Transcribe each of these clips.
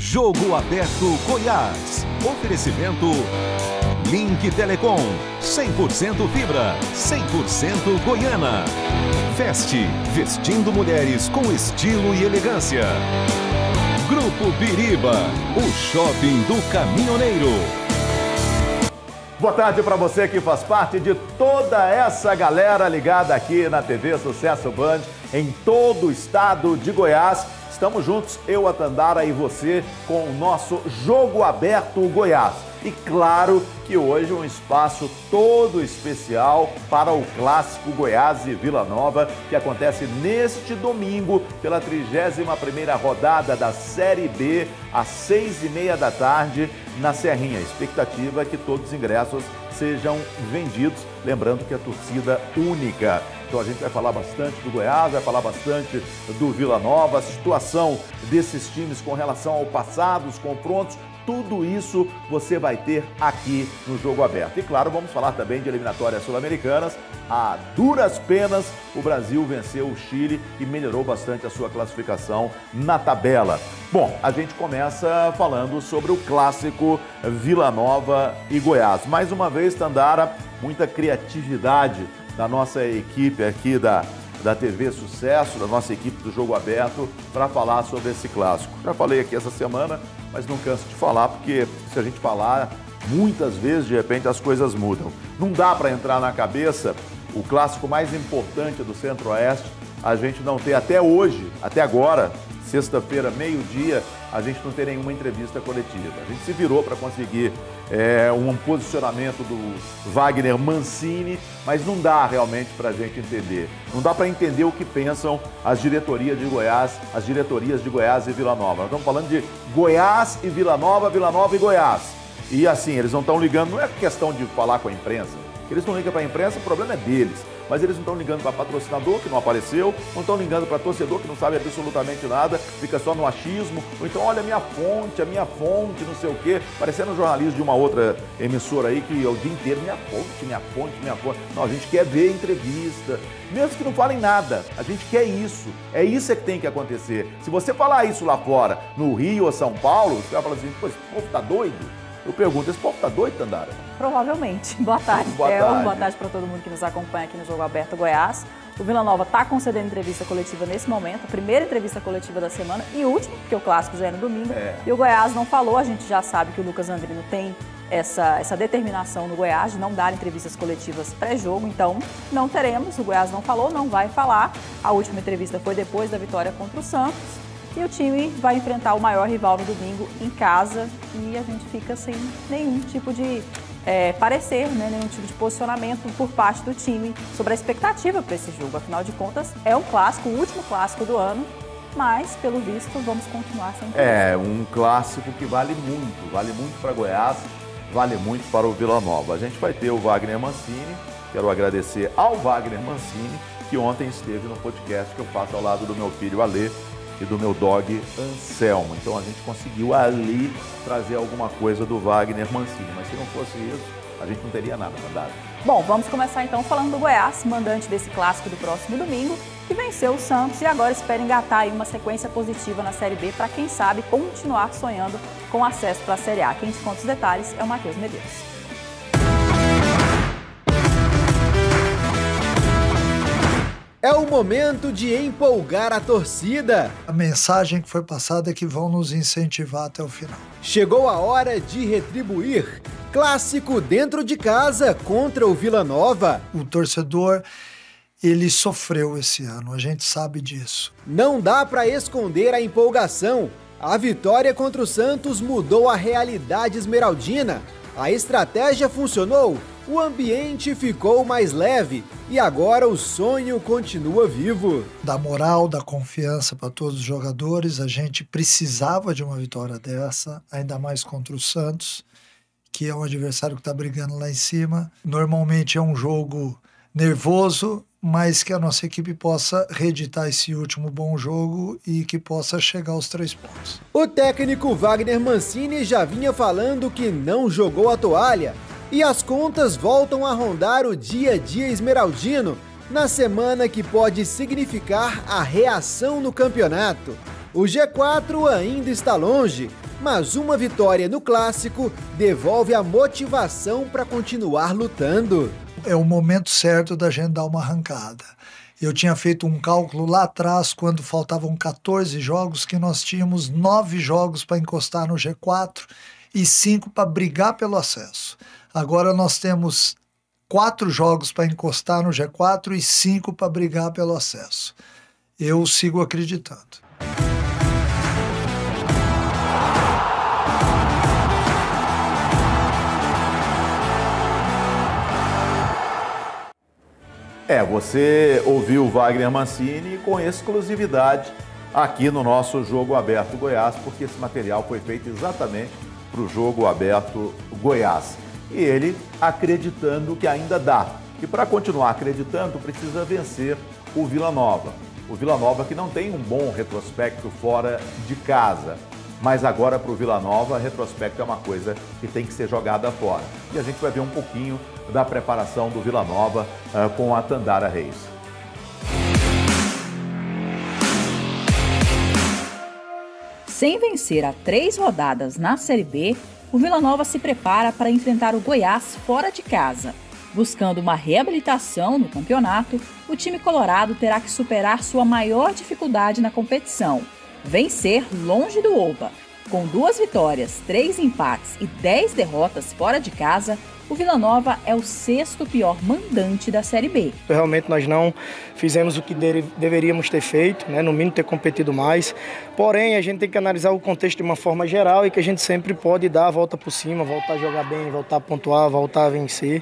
Jogo Aberto Goiás. Oferecimento Link Telecom. 100% fibra, 100% Goiana. Feste, vestindo mulheres com estilo e elegância. Grupo Biriba, o shopping do caminhoneiro. Boa tarde para você que faz parte de toda essa galera ligada aqui na TV Sucesso Band, em todo o estado de Goiás. Estamos juntos, eu, a Tandara e você, com o nosso Jogo Aberto Goiás. E claro que hoje um espaço todo especial para o clássico Goiás e Vila Nova, que acontece neste domingo pela 31ª rodada da Série B, às 6h30 da tarde, na Serrinha. A expectativa é que todos os ingressos sejam vendidos, lembrando que é torcida única. Então a gente vai falar bastante do Goiás, vai falar bastante do Vila Nova, a situação desses times com relação ao passado, os confrontos, tudo isso você vai ter aqui no Jogo Aberto. E claro, vamos falar também de eliminatórias sul-americanas. A duras penas, o Brasil venceu o Chile e melhorou bastante a sua classificação na tabela. Bom, a gente começa falando sobre o clássico Vila Nova e Goiás. Mais uma vez, Tandara, muita criatividade da nossa equipe aqui da TV Sucesso, da nossa equipe do Jogo Aberto, para falar sobre esse clássico. Já falei aqui essa semana, mas não canso de falar, porque se a gente falar muitas vezes, de repente as coisas mudam. Não dá para entrar na cabeça o clássico mais importante do Centro-Oeste, a gente não ter até hoje, até agora, sexta-feira, meio-dia, a gente não ter nenhuma entrevista coletiva. A gente se virou para conseguir um posicionamento do Wagner Mancini, mas não dá realmente para a gente entender. Não dá para entender o que pensam as diretorias de Goiás, as diretorias de Goiás e Vila Nova. Nós estamos falando de Goiás e Vila Nova e Goiás. E assim, eles não estão ligando, não é questão de falar com a imprensa. Eles não ligam para a imprensa, o problema é deles. Mas eles não estão ligando para patrocinador, que não apareceu, não estão ligando para torcedor, que não sabe absolutamente nada, fica só no achismo, ou então, olha a minha fonte, não sei o quê, parecendo um jornalista de uma outra emissora aí, que o dia inteiro, minha fonte. Não, a gente quer ver entrevista, mesmo que não falem nada, a gente quer isso, é isso que tem que acontecer. Se você falar isso lá fora, no Rio ou São Paulo, você vai falar assim, pô, esse povo tá doido? Eu pergunto, esse povo tá doido, Tandara? Provavelmente. Boa tarde, Theo. Boa tarde para todo mundo que nos acompanha aqui no Jogo Aberto Goiás. O Vila Nova está concedendo entrevista coletiva nesse momento, a primeira entrevista coletiva da semana e última, porque o clássico já é no domingo. E o Goiás não falou, a gente já sabe que o Lucas Andrino tem essa determinação no Goiás de não dar entrevistas coletivas pré-jogo, então não teremos. O Goiás não falou, não vai falar. A última entrevista foi depois da vitória contra o Santos. E o time vai enfrentar o maior rival no domingo em casa e a gente fica sem nenhum tipo de parecer, né, nenhum tipo de posicionamento por parte do time sobre a expectativa para esse jogo. Afinal de contas, é um clássico, o último clássico do ano, mas, pelo visto, vamos continuar sem ter. É um clássico que vale muito para Goiás, vale muito para o Vila Nova. A gente vai ter o Wagner Mancini, quero agradecer ao Wagner Mancini, que ontem esteve no podcast que eu faço ao lado do meu filho Alê e do meu dog Anselmo. Então a gente conseguiu ali trazer alguma coisa do Wagner Mancini, mas se não fosse isso, a gente não teria nada, Tandara. Bom, vamos começar então falando do Goiás, mandante desse clássico do próximo domingo, que venceu o Santos e agora espera engatar aí uma sequência positiva na Série B para, quem sabe, continuar sonhando com acesso para a Série A. Quem te conta os detalhes é o Matheus Medeiros. É o momento de empolgar a torcida. A mensagem que foi passada é que vão nos incentivar até o final. Chegou a hora de retribuir. Clássico dentro de casa contra o Vila Nova. O torcedor, ele sofreu esse ano, a gente sabe disso. Não dá para esconder a empolgação. A vitória contra o Santos mudou a realidade esmeraldina. A estratégia funcionou. O ambiente ficou mais leve e agora o sonho continua vivo. Da moral, da confiança para todos os jogadores, a gente precisava de uma vitória dessa, ainda mais contra o Santos, que é um adversário que está brigando lá em cima. Normalmente é um jogo nervoso, mas que a nossa equipe possa reeditar esse último bom jogo e que possa chegar aos 3 pontos. O técnico Wagner Mancini já vinha falando que não jogou a toalha. E as contas voltam a rondar o dia a dia esmeraldino, na semana que pode significar a reação no campeonato. O G4 ainda está longe, mas uma vitória no clássico devolve a motivação para continuar lutando. É o momento certo da gente dar uma arrancada. Eu tinha feito um cálculo lá atrás, quando faltavam 14 jogos, que nós tínhamos 9 jogos para encostar no G4 e 5 para brigar pelo acesso. Agora nós temos 4 jogos para encostar no G4 e 5 para brigar pelo acesso. Eu sigo acreditando. Você ouviu o Wagner Mancini com exclusividade aqui no nosso Jogo Aberto Goiás, porque esse material foi feito exatamente para o Jogo Aberto Goiás. E ele acreditando que ainda dá. E para continuar acreditando, precisa vencer o Vila Nova. O Vila Nova que não tem um bom retrospecto fora de casa. Mas agora para o Vila Nova, retrospecto é uma coisa que tem que ser jogada fora. E a gente vai ver um pouquinho da preparação do Vila Nova com a Tandara Reis. Sem vencer há 3 rodadas na Série B, o Vila Nova se prepara para enfrentar o Goiás fora de casa. Buscando uma reabilitação no campeonato, o time colorado terá que superar sua maior dificuldade na competição: vencer longe do Oba. Com 2 vitórias, 3 empates e 10 derrotas fora de casa, o Vila Nova é o 6º pior mandante da Série B. Realmente nós não fizemos o que deveríamos ter feito, no mínimo ter competido mais. Porém, a gente tem que analisar o contexto de uma forma geral e que a gente sempre pode dar a volta por cima, voltar a jogar bem, voltar a pontuar, voltar a vencer.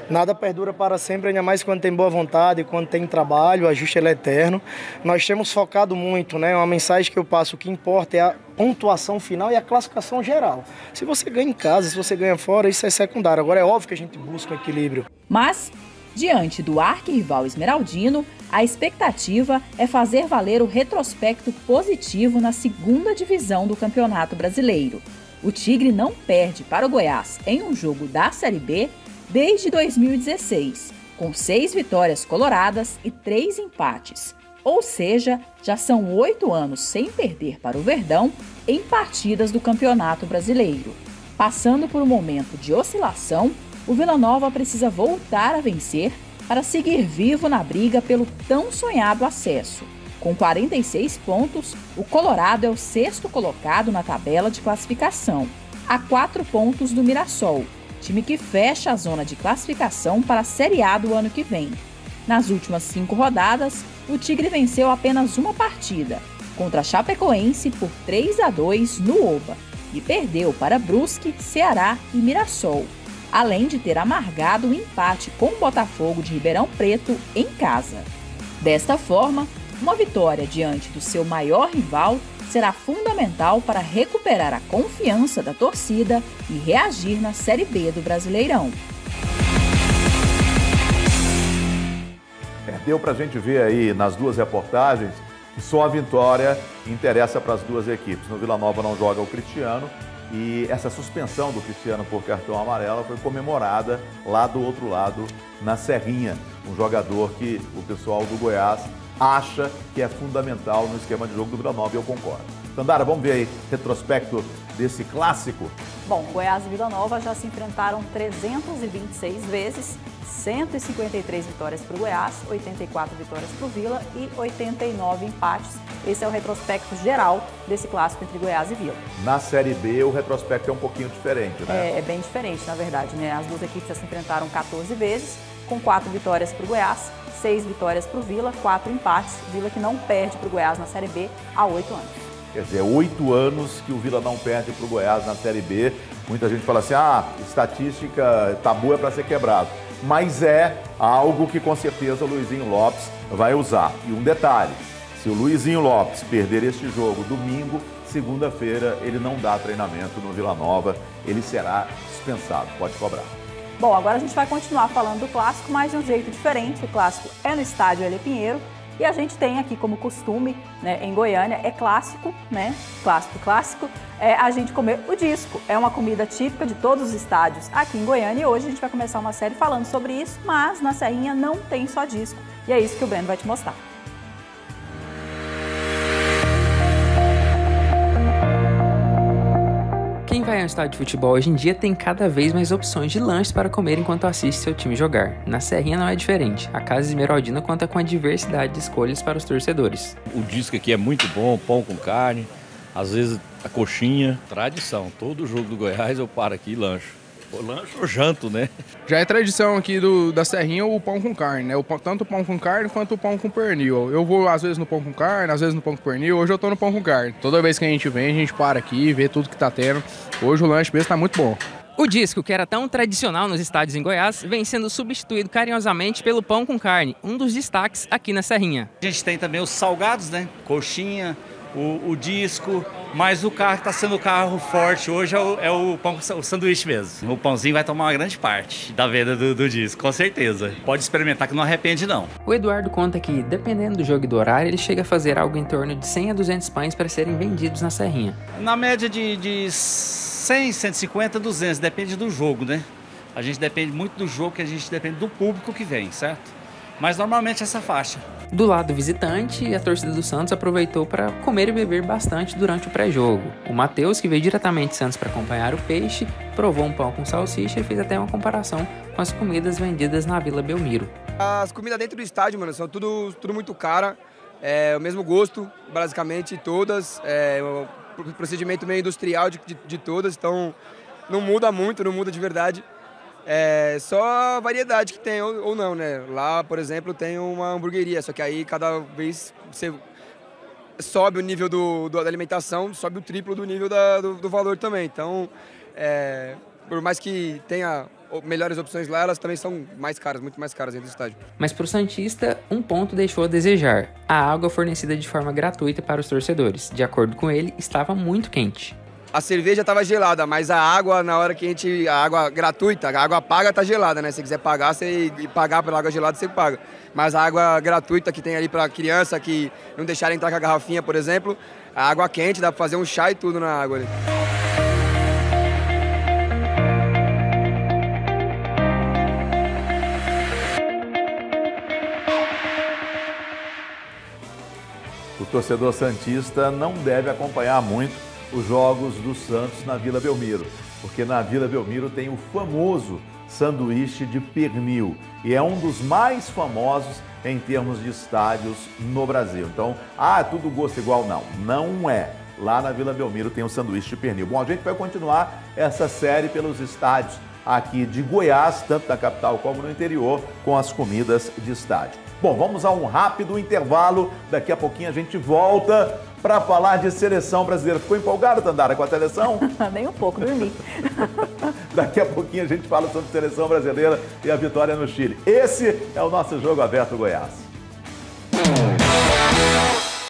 Nada perdura para sempre, ainda mais quando tem boa vontade, quando tem trabalho, o ajuste é eterno. Nós temos focado muito, uma mensagem que eu passo, o que importa é a pontuação final e a classificação geral. Se você ganha em casa, se você ganha fora, isso é secundário. Agora é óbvio que a gente busca um equilíbrio. Mas, diante do arquirrival esmeraldino, a expectativa é fazer valer o retrospecto positivo na 2ª divisão do Campeonato Brasileiro. O Tigre não perde para o Goiás em um jogo da Série B desde 2016, com 6 vitórias coloradas e 3 empates. Ou seja, já são 8 anos sem perder para o Verdão em partidas do Campeonato Brasileiro. Passando por um momento de oscilação, o Vila Nova precisa voltar a vencer para seguir vivo na briga pelo tão sonhado acesso. Com 46 pontos, o Colorado é o 6º colocado na tabela de classificação, a 4 pontos do Mirassol, time que fecha a zona de classificação para a Série A do ano que vem. Nas últimas 5 rodadas, o Tigre venceu apenas uma partida, contra a Chapecoense por 3-2 no Oba, e perdeu para Brusque, Ceará e Mirassol, além de ter amargado o empate com o Botafogo de Ribeirão Preto em casa. Desta forma, uma vitória diante do seu maior rival será fundamental para recuperar a confiança da torcida e reagir na Série B do Brasileirão. Deu para a gente ver aí nas 2 reportagens que só a vitória interessa para as 2 equipes. No Vila Nova não joga o Cristiano e essa suspensão do Cristiano por cartão amarelo foi comemorada lá do outro lado, na Serrinha. Um jogador que o pessoal do Goiás acha que é fundamental no esquema de jogo do Vila Nova e eu concordo. Tandara, vamos ver aí retrospecto desse clássico? Bom, Goiás e Vila Nova já se enfrentaram 326 vezes, 153 vitórias para o Goiás, 84 vitórias para o Vila e 89 empates. Esse é o retrospecto geral desse clássico entre Goiás e Vila. Na Série B, o retrospecto é um pouquinho diferente, né? É bem diferente, na verdade, As 2 equipes já se enfrentaram 14 vezes, com 4 vitórias para o Goiás, 6 vitórias para o Vila, 4 empates. Vila que não perde para o Goiás na Série B há 8 anos. Quer dizer, 8 anos que o Vila não perde para o Goiás na Série B. Muita gente fala assim, estatística, tabu é para ser quebrado. Mas é algo que com certeza o Luizinho Lopes vai usar. E um detalhe, se o Luizinho Lopes perder este jogo domingo, segunda-feira ele não dá treinamento no Vila Nova, ele será dispensado, pode cobrar. Bom, agora a gente vai continuar falando do clássico, mas de um jeito diferente. O clássico é no estádio Hélio Pinheiro. E a gente tem aqui como costume, em Goiânia, é clássico, clássico, a gente comer o disco. É uma comida típica de todos os estádios aqui em Goiânia e hoje a gente vai começar uma série falando sobre isso, mas na Serrinha não tem só disco e é isso que o Breno vai te mostrar. estádio de futebol hoje em dia tem cada vez mais opções de lanches para comer enquanto assiste seu time jogar. Na Serrinha não é diferente. A Casa Esmeraldina conta com a diversidade de escolhas para os torcedores. O disco aqui é muito bom, pão com carne, às vezes a coxinha. Tradição, todo jogo do Goiás eu paro aqui e lancho. Ou lancho ou janto, né? Já é tradição aqui da Serrinha o pão com carne, né? Tanto o pão com carne quanto o pão com pernil. Eu vou às vezes no pão com carne, às vezes no pão com pernil. Hoje eu tô no pão com carne. Toda vez que a gente vem, a gente para aqui, vê tudo que tá tendo. Hoje o lanche mesmo tá muito bom. O disco, que era tão tradicional nos estádios em Goiás, vem sendo substituído carinhosamente pelo pão com carne, um dos destaques aqui na Serrinha. A gente tem também os salgados, né? Coxinha, o disco, mas o carro que está sendo o carro forte hoje é o pão, o sanduíche mesmo. O pãozinho vai tomar uma grande parte da venda do disco, com certeza. Pode experimentar que não arrepende não. O Eduardo conta que, dependendo do jogo e do horário, ele chega a fazer algo em torno de 100 a 200 pães para serem vendidos na Serrinha. Na média de 100, 150, 200, depende do jogo, né? A gente depende muito do jogo, que a gente depende do público que vem, certo? Mas normalmente essa faixa. Do lado visitante, a torcida do Santos aproveitou para comer e beber bastante durante o pré-jogo. O Matheus, que veio diretamente de Santos para acompanhar o Peixe, provou um pão com salsicha e fez até uma comparação com as comidas vendidas na Vila Belmiro. As comidas dentro do estádio, mano, são tudo muito cara. É o mesmo gosto, basicamente, todas. É o procedimento meio industrial de todas, então não muda muito, não muda de verdade. É só a variedade que tem ou não, né? Lá, por exemplo, tem uma hamburgueria, só que aí cada vez você sobe o nível da alimentação, sobe o triplo do nível do valor também. Então, por mais que tenha melhores opções lá, elas também são mais caras, muito mais caras dentro do estádio. Mas para o santista, um ponto deixou a desejar: a água fornecida de forma gratuita para os torcedores. De acordo com ele, estava muito quente. A cerveja estava gelada, mas a água, na hora que a água gratuita, a água paga tá gelada, né? Se você quiser pagar, e pagar pela água gelada, você paga. Mas a água gratuita que tem ali para criança, que não deixaram entrar com a garrafinha, por exemplo, a água quente, dá para fazer um chá e tudo na água ali. O torcedor santista não deve acompanhar muito os jogos do Santos na Vila Belmiro, porque na Vila Belmiro tem o famoso sanduíche de pernil e é um dos mais famosos em termos de estádios no Brasil. Então, é tudo gosto igual? Não é. Lá na Vila Belmiro tem o sanduíche de pernil. Bom, a gente vai continuar essa série pelos estádios aqui de Goiás, tanto na capital como no interior, com as comidas de estádio. Bom, vamos a um rápido intervalo. Daqui a pouquinho a gente volta para falar de seleção brasileira. Ficou empolgado, Tandara, com a seleção? Nem um pouco, dormi. Daqui a pouquinho a gente fala sobre seleção brasileira e a vitória no Chile. Esse é o nosso Jogo Aberto Goiás.